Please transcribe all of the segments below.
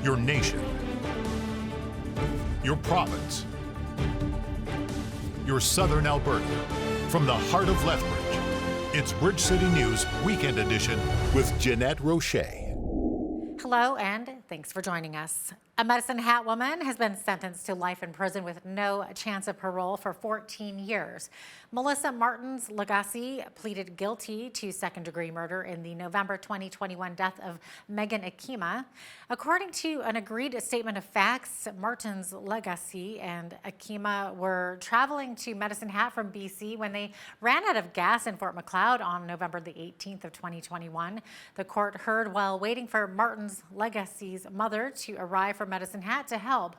your nation, your province, your southern Alberta. From the heart of Lethbridge, it's Bridge City News Weekend Edition with Jeanette Roche. Hello and thanks for joining us. A Medicine Hat woman has been sentenced to life in prison with no chance of parole for 14 years. Melissa Martins Lagasse pleaded guilty to second-degree murder in the November 2021 death of Megan Akima. According to an agreed statement of facts, Martins Lagasse and Akima were traveling to Medicine Hat from BC when they ran out of gas in Fort Macleod on November the 18th of 2021. The court heard while waiting for Martins Lagasse's mother to arrive from Medicine Hat to help.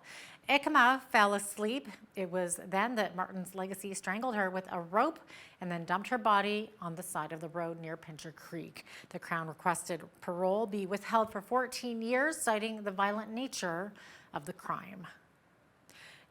Akima fell asleep. It was then that Martins Lagasse strangled her with a rope and then dumped her body on the side of the road near Pincher Creek. The Crown requested parole be withheld for 14 years, citing the violent nature of the crime.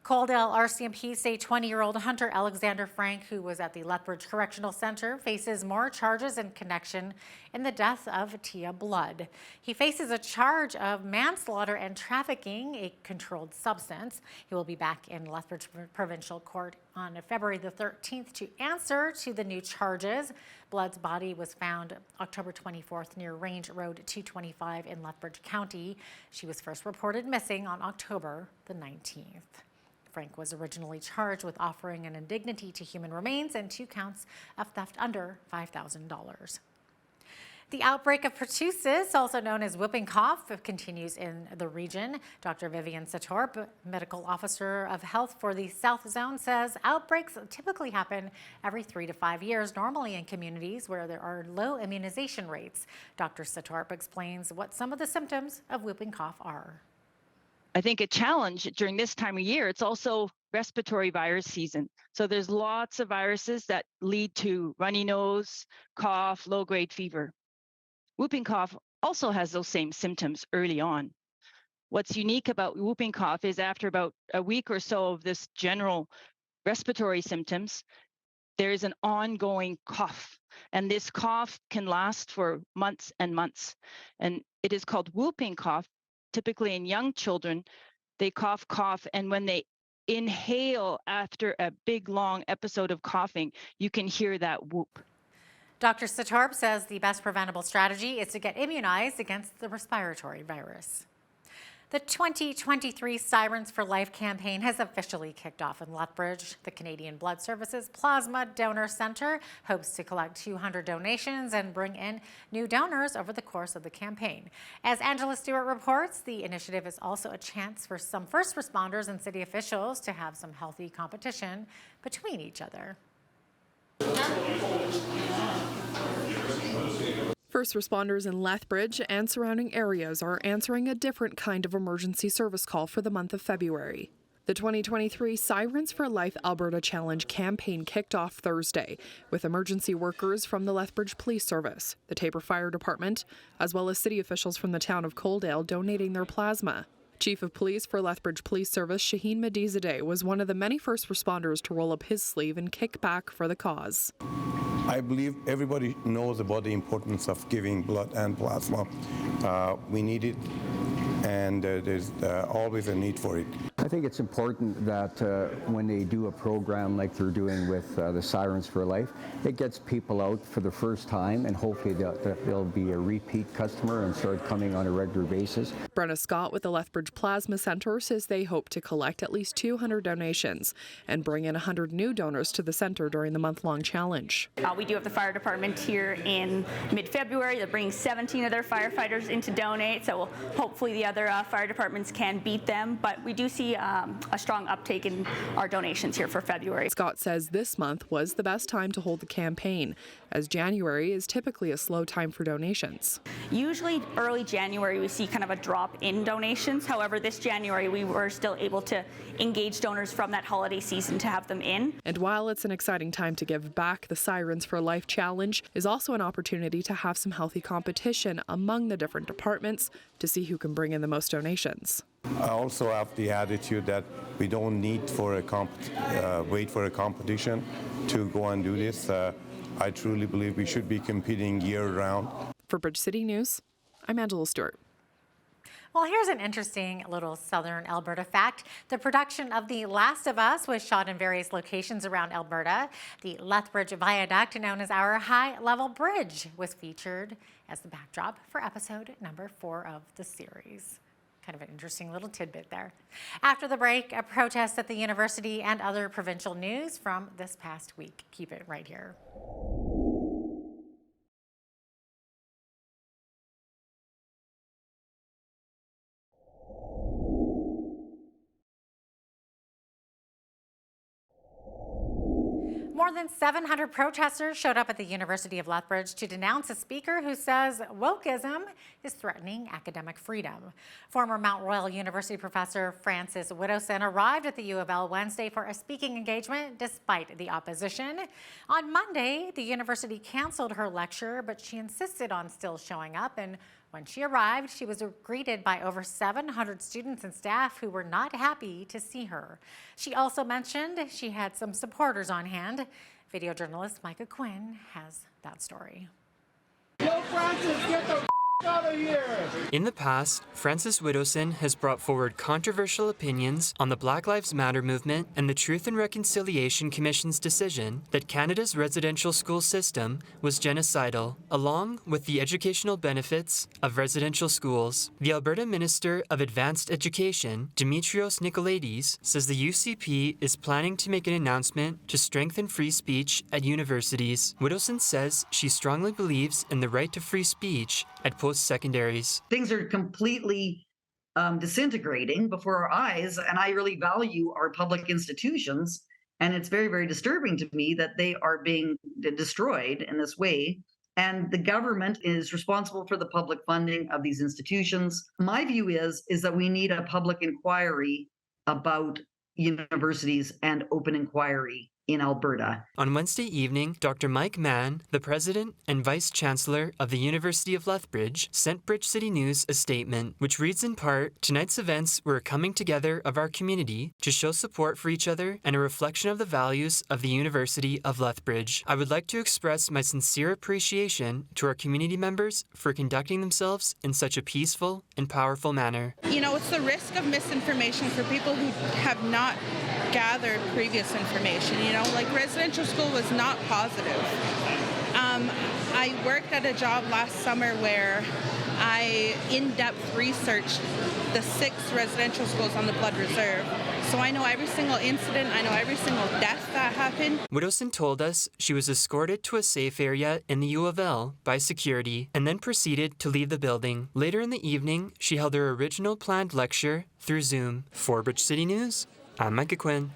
Coaldale RCMP say 20-year-old Hunter Alexander Frank, who was at the Lethbridge Correctional Center, faces more charges in connection in the death of Tia Blood. He faces a charge of manslaughter and trafficking a controlled substance. He will be back in Lethbridge Provincial Court on February the 13th to answer to the new charges. Blood's body was found October 24th near Range Road 225 in Lethbridge County. She was first reported missing on October the 19th. Frank was originally charged with offering an indignity to human remains and 2 counts of theft under $5,000. The outbreak of pertussis, also known as whooping cough, continues in the region. Dr. Vivian Satorp, Medical Officer of Health for the South Zone, says outbreaks typically happen every 3 to 5 years, normally in communities where there are low immunization rates. Dr. Satorp explains what some of the symptoms of whooping cough are. I think a challenge during this time of year, it's also respiratory virus season. So there's lots of viruses that lead to runny nose, cough, low-grade fever. Whooping cough also has those same symptoms early on. What's unique about whooping cough is after about a week or so of this general respiratory symptoms, there is an ongoing cough. And this cough can last for months and months. And it is called whooping cough. Typically in young children, they cough, and when they inhale after a big, long episode of coughing, you can hear that whoop. Dr. Satorp says the best preventable strategy is to get immunized against the respiratory virus. The 2023 Sirens for Life campaign has officially kicked off in Lethbridge. The Canadian Blood Services Plasma Donor Centre hopes to collect 200 donations and bring in new donors over the course of the campaign. As Angela Stewart reports, the initiative is also a chance for some first responders and city officials to have some healthy competition between each other. First responders in Lethbridge and surrounding areas are answering a different kind of emergency service call for the month of February. The 2023 Sirens for Life Alberta Challenge campaign kicked off Thursday with emergency workers from the Lethbridge Police Service, the Taber Fire Department, as well as city officials from the town of Coaldale donating their plasma. Chief of Police for Lethbridge Police Service Shaheen Medizadeh was one of the many first responders to roll up his sleeve and kick back for the cause. I believe everybody knows about the importance of giving blood and plasma. We need it, and there's always a need for it. I think it's important that when they do a program like they're doing with the Sirens for Life, it gets people out for the first time, and hopefully they'll be a repeat customer and start coming on a regular basis. Brenna Scott with the Lethbridge Plasma Centre says they hope to collect at least 200 donations and bring in 100 new donors to the centre during the month-long challenge. We do have the fire department here in mid-February. They're bringing 17 of their firefighters in to donate, so hopefully the other fire departments can beat them, but we do see a strong uptake in our donations here for February. Scott says this month was the best time to hold the campaign, as January is typically a slow time for donations. Usually early January we see kind of a drop in donations. However, this January we were still able to engage donors from that holiday season to have them in. And while it's an exciting time to give back, the Sirens for Life Challenge is also an opportunity to have some healthy competition among the different departments to see who can bring in the most donations. I also have the attitude that we don't need for a wait for a competition to go and do this. I truly believe we should be competing year-round. For Bridge City News, I'm Angela Stewart. Well, here's an interesting little southern Alberta fact. The production of The Last of Us was shot in various locations around Alberta. The Lethbridge Viaduct, known as our high-level bridge, was featured as the backdrop for episode number 4 of the series. Kind of an interesting little tidbit there. After the break, a protest at the university and other provincial news from this past week. Keep it right here. More than 700 protesters showed up at the University of Lethbridge to denounce a speaker who says wokeism is threatening academic freedom. Former Mount Royal University professor Frances Widdowson arrived at the U of L Wednesday for a speaking engagement despite the opposition. On Monday, the university canceled her lecture, but she insisted on still showing up, and when she arrived, she was greeted by over 700 students and staff who were not happy to see her. She also mentioned she had some supporters on hand. Video journalist Micah Quinn has that story. Yo, Francis, get the out of here! In the past, Frances Widdowson has brought forward controversial opinions on the Black Lives Matter movement and the Truth and Reconciliation Commission's decision that Canada's residential school system was genocidal, along with the educational benefits of residential schools. The Alberta Minister of Advanced Education, Dimitrios Nicolaides, says the UCP is planning to make an announcement to strengthen free speech at universities. Widdowson says she strongly believes in the right to free speech at post-secondaries. Things are completely disintegrating before our eyes, and I really value our public institutions, and it's very, very disturbing to me that they are being destroyed in this way, and the government is responsible for the public funding of these institutions. My view is that we need a public inquiry about universities and open inquiry in Alberta. On Wednesday evening, Dr. Mike Mann, the president and vice chancellor of the University of Lethbridge, sent bridgecitynews a statement, which reads in part, "Tonight's events were a coming together of our community to show support for each other and a reflection of the values of the University of Lethbridge. I would like to express my sincere appreciation to our community members for conducting themselves in such a peaceful and powerful manner." You know, it's the risk of misinformation for people who have not gathered previous information. You know, like residential school was not positive. I worked at a job last summer where I in-depth researched the 6 residential schools on the Blood Reserve. So I know every single incident, I know every single death that happened. Widdowson told us she was escorted to a safe area in the U of L by security and then proceeded to leave the building. Later in the evening, she held her original planned lecture through Zoom. For Bridge City News, I'm Micah Quinn.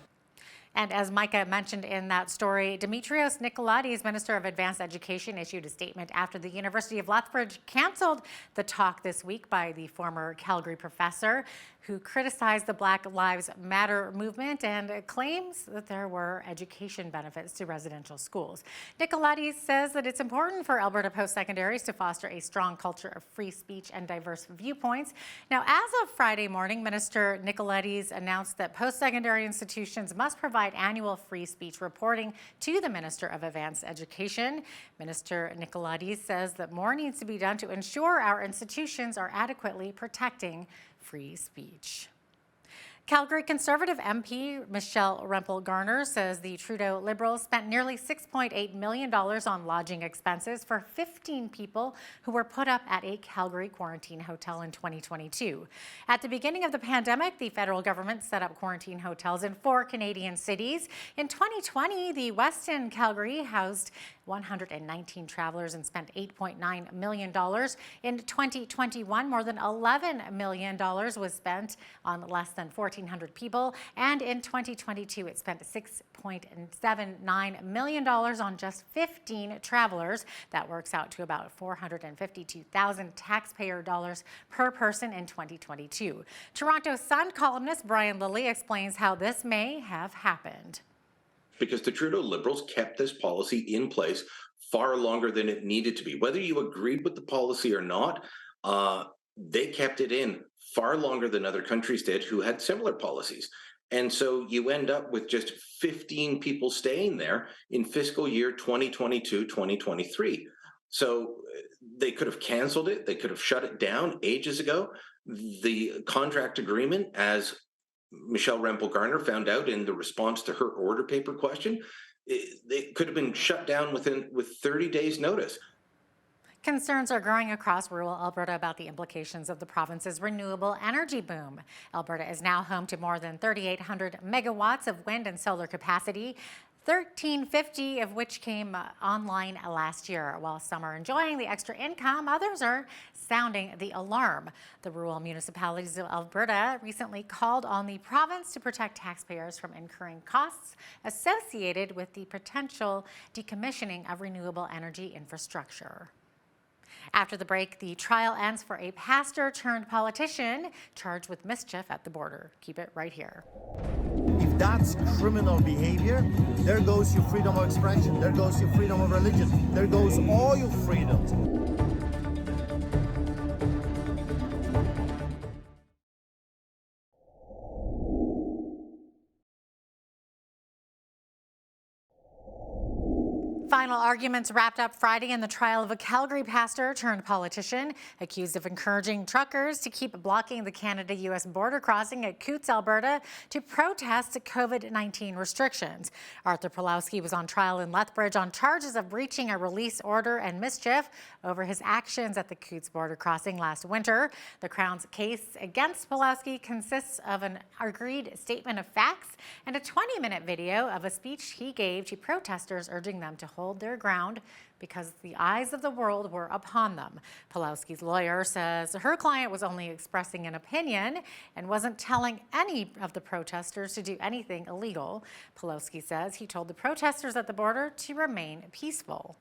And as Micah mentioned in that story, Dimitrios Nicolaides, Minister of Advanced Education, issued a statement after the University of Lethbridge canceled the talk this week by the former Calgary professor who criticized the Black Lives Matter movement and claims that there were education benefits to residential schools. Nicolaides says that it's important for Alberta post-secondaries to foster a strong culture of free speech and diverse viewpoints. Now, as of Friday morning, Minister Nicolaides announced that post-secondary institutions must provide annual free speech reporting to the Minister of Advanced Education. Minister Nicolaides says that more needs to be done to ensure our institutions are adequately protecting free speech. Calgary Conservative MP Michelle Rempel-Garner says the Trudeau Liberals spent nearly $6.8 million on lodging expenses for 15 people who were put up at a Calgary quarantine hotel in 2022. At the beginning of the pandemic, the federal government set up quarantine hotels in 4 Canadian cities. In 2020, the Westin Calgary housed 119 travelers and spent $8.9 million. In 2021, more than $11 million was spent on less than 1,400 people. And in 2022, it spent $6.79 million on just 15 travelers. That works out to about $452,000 taxpayer dollars per person in 2022. Toronto Sun columnist Brian Lilly explains how this may have happened. Because the Trudeau Liberals kept this policy in place far longer than it needed to be. Whether you agreed with the policy or not, they kept it in far longer than other countries did who had similar policies. And so you end up with just 15 people staying there in fiscal year 2022-2023. So they could have canceled it. They could have shut it down ages ago. The contract agreement, as Michelle Rempel-Garner found out in the response to her order paper question, it could have been shut down with 30 days notice. Concerns are growing across rural Alberta about the implications of the province's renewable energy boom. Alberta is now home to more than 3,800 megawatts of wind and solar capacity, 1,350 of which came online last year. While some are enjoying the extra income, others are sounding the alarm. The rural municipalities of Alberta recently called on the province to protect taxpayers from incurring costs associated with the potential decommissioning of renewable energy infrastructure. After the break, the trial ends for a pastor turned politician charged with mischief at the border. Keep it right here. If that's criminal behavior, there goes your freedom of expression, there goes your freedom of religion, there goes all your freedoms. Final arguments wrapped up Friday in the trial of a Calgary pastor turned politician accused of encouraging truckers to keep blocking the Canada-U.S. border crossing at Coutts, Alberta, to protest COVID-19 restrictions. Arthur Pawlowski was on trial in Lethbridge on charges of breaching a release order and mischief over his actions at the Coutts border crossing last winter. The Crown's case against Pawlowski consists of an agreed statement of facts and a 20-minute video of a speech he gave to protesters urging them to hold their ground because the eyes of the world were upon them. Pawlowski's lawyer says her client was only expressing an opinion and wasn't telling any of the protesters to do anything illegal. Pawlowski says he told the protesters at the border to remain peaceful.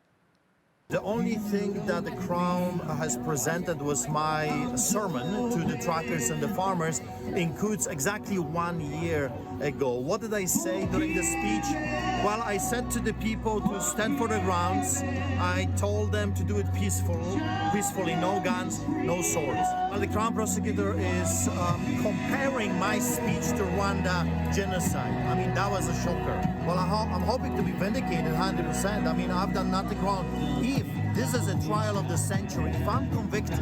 The only thing that the Crown has presented was my sermon to the truckers and the farmers in Coutts exactly 1 year ago. What did I say during the speech? Well, I said to the people to stand for their grounds. I told them to do it peacefully, no guns, no swords. Well, the Crown prosecutor is comparing my speech to Rwanda genocide. I mean, that was a shocker. Well, I'm hoping to be vindicated 100%. I mean, I've done nothing wrong. If this is a trial of the century, if I'm convicted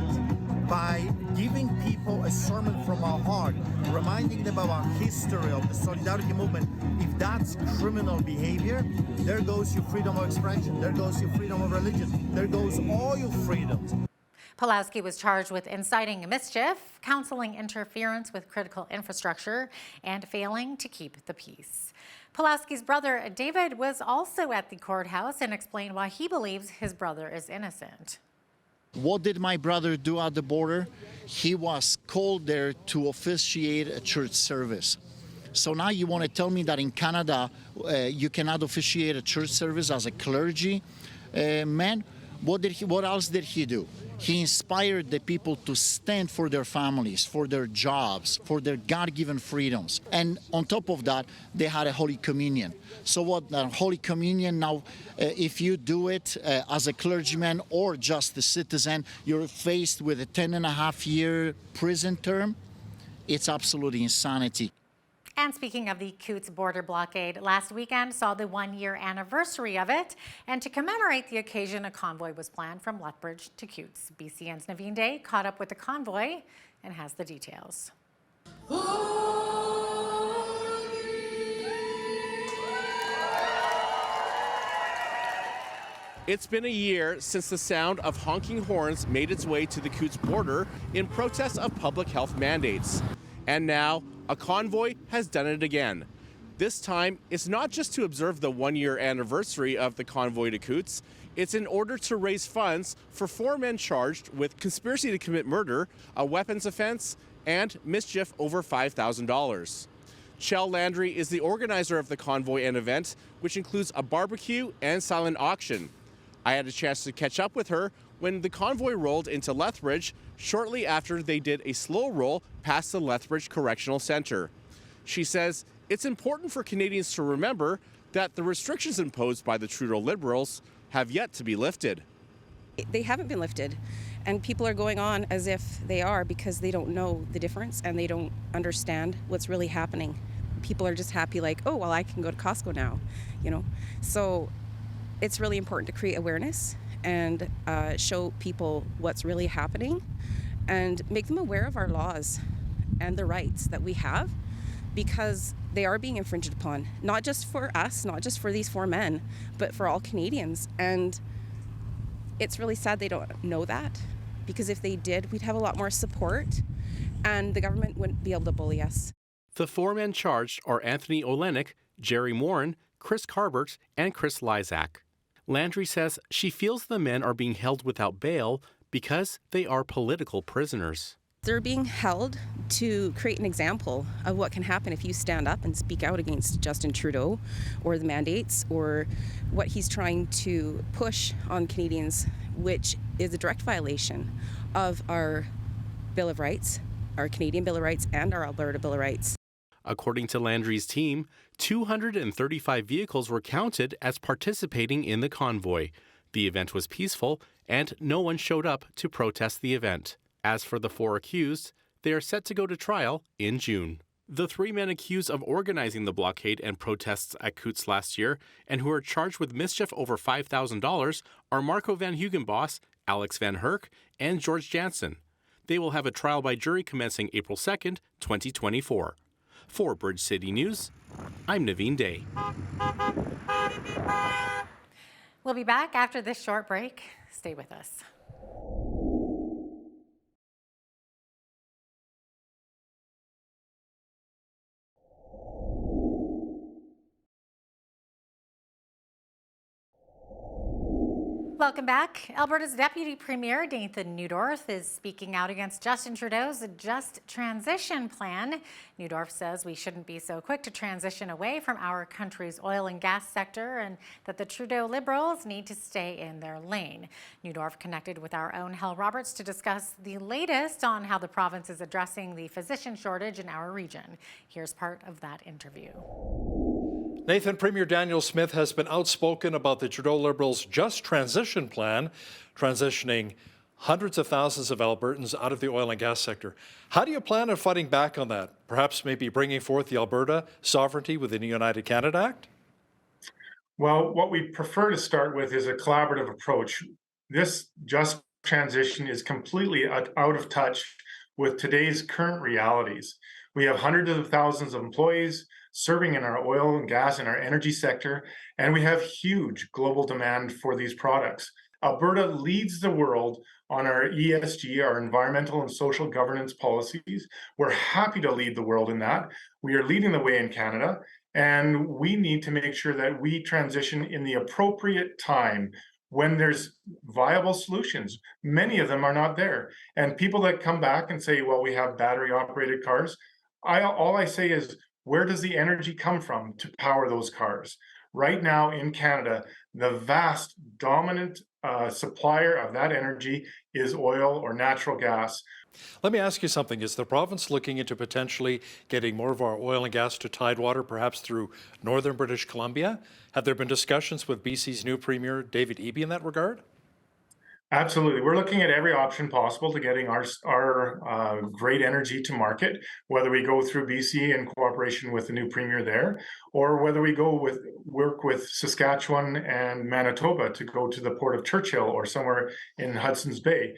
by giving people a sermon from our heart, reminding them of our history, of the solidarity movement, if that's criminal behavior, there goes your freedom of expression, there goes your freedom of religion, there goes all your freedoms. Pawlowski was charged with inciting mischief, counseling interference with critical infrastructure, and failing to keep the peace. Pawlowski's brother, David, was also at the courthouse and explained why he believes his brother is innocent. What did my brother do at the border? He was called there to officiate a church service. So now you want to tell me that in Canada you cannot officiate a church service as a clergy man? What else did he do? He inspired the people to stand for their families, for their jobs, for their God-given freedoms. And on top of that, they had a Holy Communion. So what, Holy Communion now, if you do it as a clergyman or just a citizen, you're faced with a 10.5-year prison term. It's absolutely insanity. And speaking of the Coutts border blockade, last weekend saw the 1-year anniversary of it. And to commemorate the occasion, a convoy was planned from Lethbridge to Coutts. BCN's Naveen Day caught up with the convoy and has the details. It's been a year since the sound of honking horns made its way to the Coutts border in protest of public health mandates. And now, a convoy has done it again. This time, it's not just to observe the 1-year anniversary of the convoy to Coutts, it's in order to raise funds for 4 men charged with conspiracy to commit murder, a weapons offense, and mischief over $5,000. Chell Landry is the organizer of the convoy and event, which includes a barbecue and silent auction. I had a chance to catch up with her when the convoy rolled into Lethbridge shortly after they did a slow roll past the Lethbridge Correctional Centre. She says it's important for Canadians to remember that the restrictions imposed by the Trudeau Liberals have yet to be lifted. They haven't been lifted, and people are going on as if they are because they don't know the difference and they don't understand what's really happening. People are just happy like, oh, well, I can go to Costco now, you know. So it's really important to create awareness and show people what's really happening and make them aware of our laws and the rights that we have, because they are being infringed upon, not just for us, not just for these 4 men, but for all Canadians. And it's really sad they don't know that, because if they did, we'd have a lot more support and the government wouldn't be able to bully us. The 4 men charged are Anthony Olenek, Jerry Morin, Chris Carbert, and Chris Lysak. Landry says she feels the men are being held without bail because they are political prisoners. They're being held to create an example of what can happen if you stand up and speak out against Justin Trudeau or the mandates or what he's trying to push on Canadians, which is a direct violation of our Bill of Rights, our Canadian Bill of Rights and our Alberta Bill of Rights. According to Landry's team, 235 vehicles were counted as participating in the convoy. The event was peaceful and no one showed up to protest the event. As for the 4 accused, they are set to go to trial in June. The 3 men accused of organizing the blockade and protests at Coutts last year and who are charged with mischief over $5,000 are Marco Van Hugenbos, Alex Van Herk, and George Jansen. They will have a trial by jury commencing April 2nd, 2024. For Bridge City News, I'm Naveen Day. We'll be back after this short break. Stay with us. Welcome back. Alberta's Deputy Premier Nathan Neudorf is speaking out against Justin Trudeau's Just Transition plan. Neudorf says we shouldn't be so quick to transition away from our country's oil and gas sector and that the Trudeau Liberals need to stay in their lane. Neudorf connected with our own Hal Roberts to discuss the latest on how the province is addressing the physician shortage in our region. Here's part of that interview. Nathan, Premier Daniel Smith has been outspoken about the Trudeau Liberals' Just Transition plan, transitioning hundreds of thousands of Albertans out of the oil and gas sector. How do you plan on fighting back on that? Perhaps maybe bringing forth the Alberta sovereignty within the United Canada Act? Well, what we prefer to start with is a collaborative approach. This just transition is completely out of touch with today's current realities. We have hundreds of thousands of employees serving in our oil and gas and our energy sector, and we have huge global demand for these products. Alberta leads the world on our ESG, our environmental and social governance policies. We're happy to lead the world in that. We are leading the way in Canada, and we need to make sure that we transition in the appropriate time when there's viable solutions. Many of them are not there. And people that come back and say, well, we have battery operated cars, all I say is, where does the energy come from to power those cars? Right now in Canada, the vast dominant supplier of that energy is oil or natural gas. Let me ask you something. Is the province looking into potentially getting more of our oil and gas to Tidewater, perhaps through northern British Columbia? Have there been discussions with BC's new Premier, David Eby, in that regard? Absolutely. We're looking at every option possible to getting our great energy to market, whether we go through BC in cooperation with the new premier there, or whether we work with Saskatchewan and Manitoba to go to the Port of Churchill or somewhere in Hudson's Bay.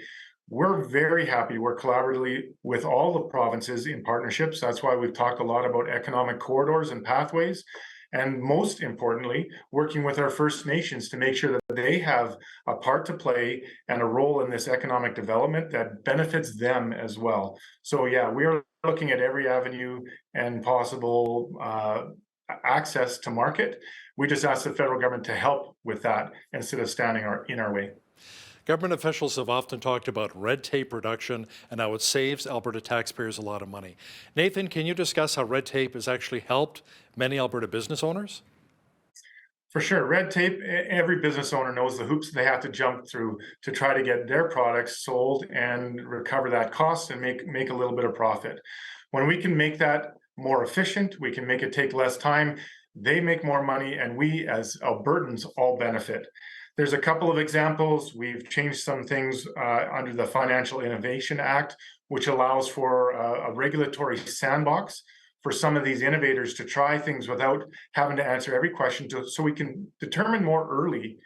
We're very happy to work collaboratively with all the provinces in partnerships. That's why we've talked a lot about economic corridors and pathways. And most importantly, working with our First Nations to make sure that they have a part to play and a role in this economic development that benefits them as well. So yeah, we are looking at every avenue and possible access to market. We just ask the federal government to help with that instead of standing in our way. Government officials have often talked about red tape reduction and how it saves Alberta taxpayers a lot of money. Nathan, can you discuss how red tape has actually helped many Alberta business owners? For sure. Red tape, every business owner knows the hoops they have to jump through to try to get their products sold and recover that cost and make a little bit of profit. When we can make that more efficient, we can make it take less time, they make more money, and we as Albertans all benefit. There's a couple of examples. We've changed some things under the Financial Innovation Act, which allows for a regulatory sandbox for some of these innovators to try things without having to answer every question, so we can determine more early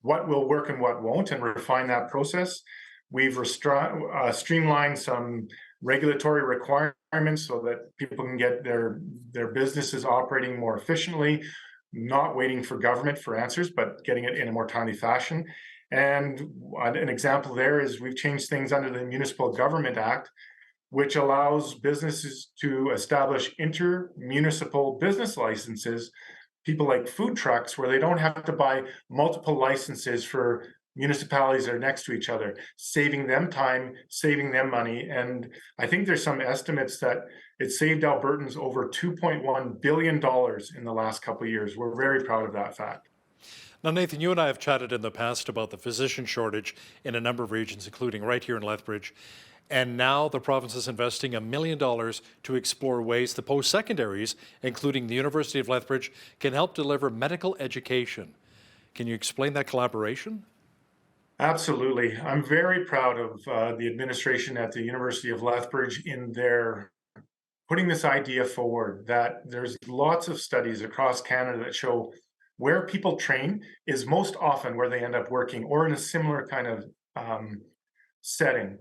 what will work and what won't and refine that process. We've streamlined some regulatory requirements so that people can get their businesses operating more efficiently, not waiting for government for answers, but getting it in a more timely fashion. And an example there is we've changed things under the Municipal Government Act, which allows businesses to establish inter-municipal business licenses, people like food trucks, where they don't have to buy multiple licenses for municipalities that are next to each other, saving them time, saving them money. And I think there's some estimates that it saved Albertans over $2.1 billion in the last couple of years. We're very proud of that fact. Now, Nathan, you and I have chatted in the past about the physician shortage in a number of regions, including right here in Lethbridge. And now the province is investing $1 million to explore ways the post-secondaries, including the University of Lethbridge, can help deliver medical education. Can you explain that collaboration? Absolutely. I'm very proud of the administration at the University of Lethbridge in their putting this idea forward that there's lots of studies across Canada that show where people train is most often where they end up working or in a similar kind of setting.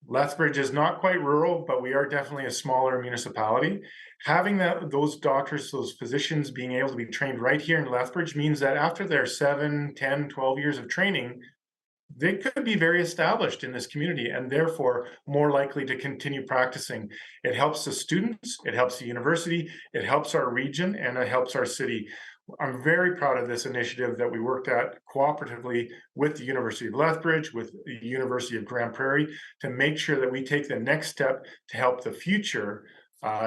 Lethbridge is not quite rural, but we are definitely a smaller municipality. Having those doctors, those physicians being able to be trained right here in Lethbridge means that after their 7, 10, 12 years of training, they could be very established in this community and therefore more likely to continue practicing. It helps the students, it helps the university, it helps our region, and it helps our city. I'm very proud of this initiative that we worked at cooperatively with the University of Lethbridge, with the University of Grand Prairie, to make sure that we take the next step to help the future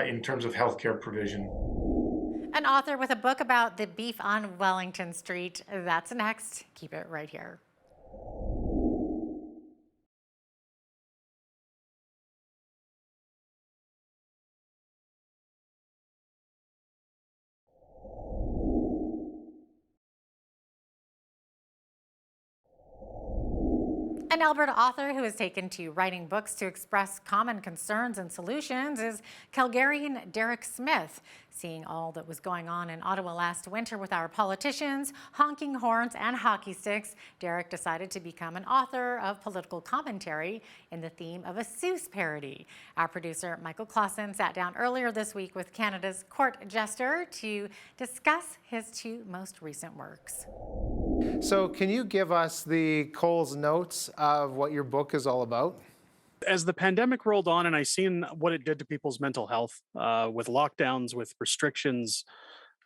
in terms of healthcare provision. An author with a book about the beef on Wellington Street. That's next. Keep it right here. An Alberta author who has taken to writing books to express common concerns and solutions is Calgarian Derek Smith. Seeing all that was going on in Ottawa last winter with our politicians, honking horns, and hockey sticks, Derek decided to become an author of political commentary in the theme of a Seuss parody. Our producer, Michael Clausen, sat down earlier this week with Canada's court jester to discuss his two most recent works. So can you give us the Coles notes of what your book is all about? As the pandemic rolled on and I seen what it did to people's mental health with lockdowns, with restrictions,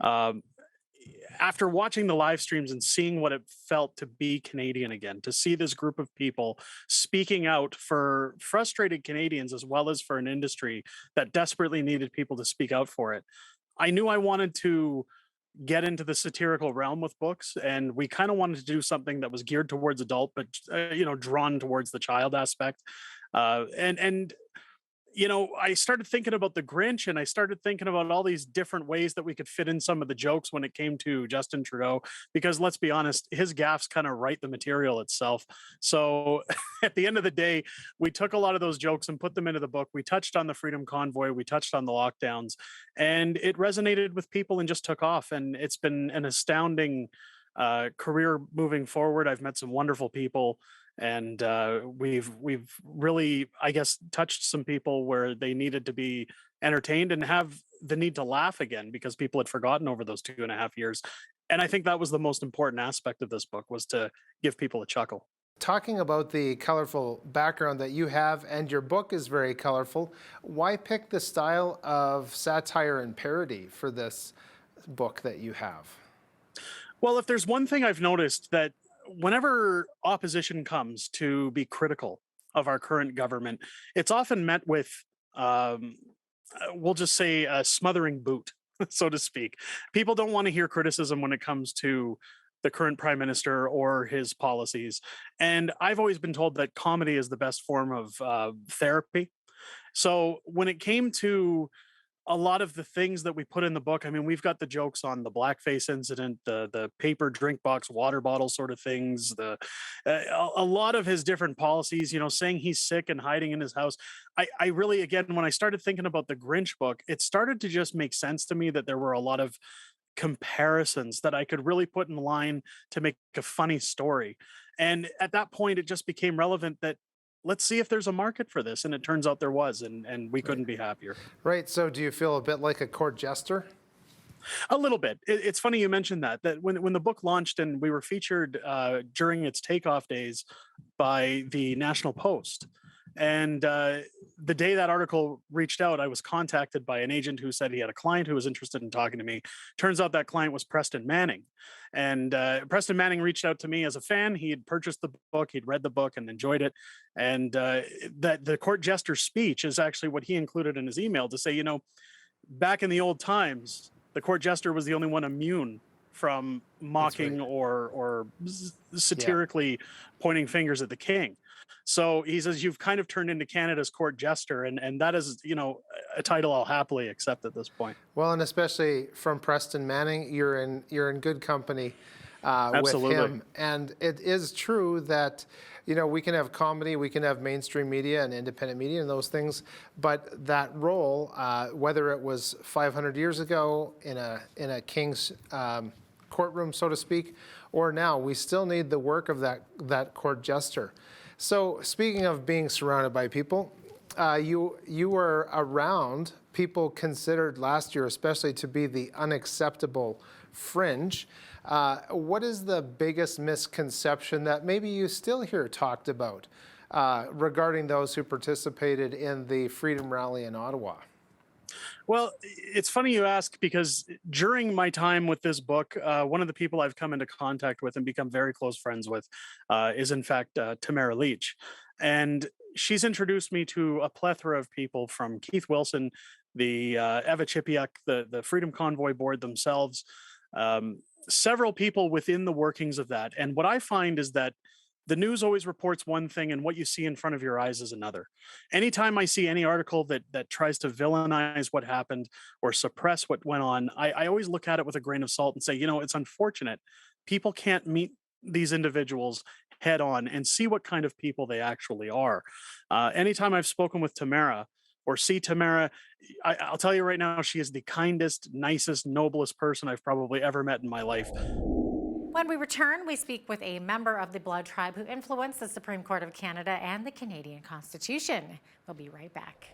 after watching the live streams and seeing what it felt to be Canadian again, to see this group of people speaking out for frustrated Canadians as well as for an industry that desperately needed people to speak out for it, I knew I wanted to get into the satirical realm with books, and we kind of wanted to do something that was geared towards adult but drawn towards the child aspect. And I started thinking about the Grinch, and I started thinking about all these different ways that we could fit in some of the jokes when it came to Justin Trudeau, because let's be honest, his gaffes kind of write the material itself. So at the end of the day, we took a lot of those jokes and put them into the book. We touched on the Freedom Convoy, we touched on the lockdowns, and it resonated with people and just took off. And it's been an astounding career moving forward. I've met some wonderful people. And we've really, I guess, touched some people where they needed to be entertained and have the need to laugh again because people had forgotten over those 2.5 years. And I think that was the most important aspect of this book, was to give people a chuckle. Talking about the colorful background that you have, and your book is very colorful, why pick the style of satire and parody for this book that you have? Well, if there's one thing I've noticed, that whenever opposition comes to be critical of our current government, it's often met with, we'll just say, a smothering boot, so to speak. People don't want to hear criticism when it comes to the current prime minister or his policies. And I've always been told that comedy is the best form of therapy. So when it came to a lot of the things that we put in the book, I mean, we've got the jokes on the blackface incident, the paper drink box, water bottle sort of things, a lot of his different policies, saying he's sick and hiding in his house. I really, again, when I started thinking about the Grinch book, it started to just make sense to me that there were a lot of comparisons that I could really put in line to make a funny story. And at that point, it just became relevant that let's see if there's a market for this. And it turns out there was, and we couldn't be happier. Right. So do you feel a bit like a court jester? A little bit. It's funny you mentioned that when the book launched and we were featured during its takeoff days by the National Post. And the day that article reached out, I was contacted by an agent who said he had a client who was interested in talking to me. Turns out that client was Preston Manning. And Preston Manning reached out to me as a fan. He had purchased the book, he'd read the book and enjoyed it. And that the court jester speech is actually what he included in his email to say, back in the old times, the court jester was the only one immune from mocking or satirically pointing fingers at the king. So he says, you've kind of turned into Canada's court jester. And that is, a title I'll happily accept at this point. Well, and especially from Preston Manning, you're in good company with him. And it is true that, we can have comedy, we can have mainstream media and independent media and those things, but that role, whether it was 500 years ago in a king's courtroom, so to speak, or now, we still need the work of that court jester. So speaking of being surrounded by people, you were around people considered last year, especially to be the unacceptable fringe. What is the biggest misconception that maybe you still hear talked about regarding those who participated in the Freedom Rally in Ottawa? Well, it's funny you ask, because during my time with this book, one of the people I've come into contact with and become very close friends with is, in fact, Tamara Leach. And she's introduced me to a plethora of people, from Keith Wilson, the Eva Chipiuk, the Freedom Convoy board themselves, several people within the workings of that. And what I find is that the news always reports one thing, and what you see in front of your eyes is another. Anytime I see any article that tries to villainize what happened or suppress what went on, I always look at it with a grain of salt and say, it's unfortunate. People can't meet these individuals head on and see what kind of people they actually are. Anytime I've spoken with Tamara or see Tamara, I'll tell you right now, she is the kindest, nicest, noblest person I've probably ever met in my life. When we return, we speak with a member of the Blood tribe who influenced the Supreme Court of Canada and the Canadian Constitution. We'll be right back.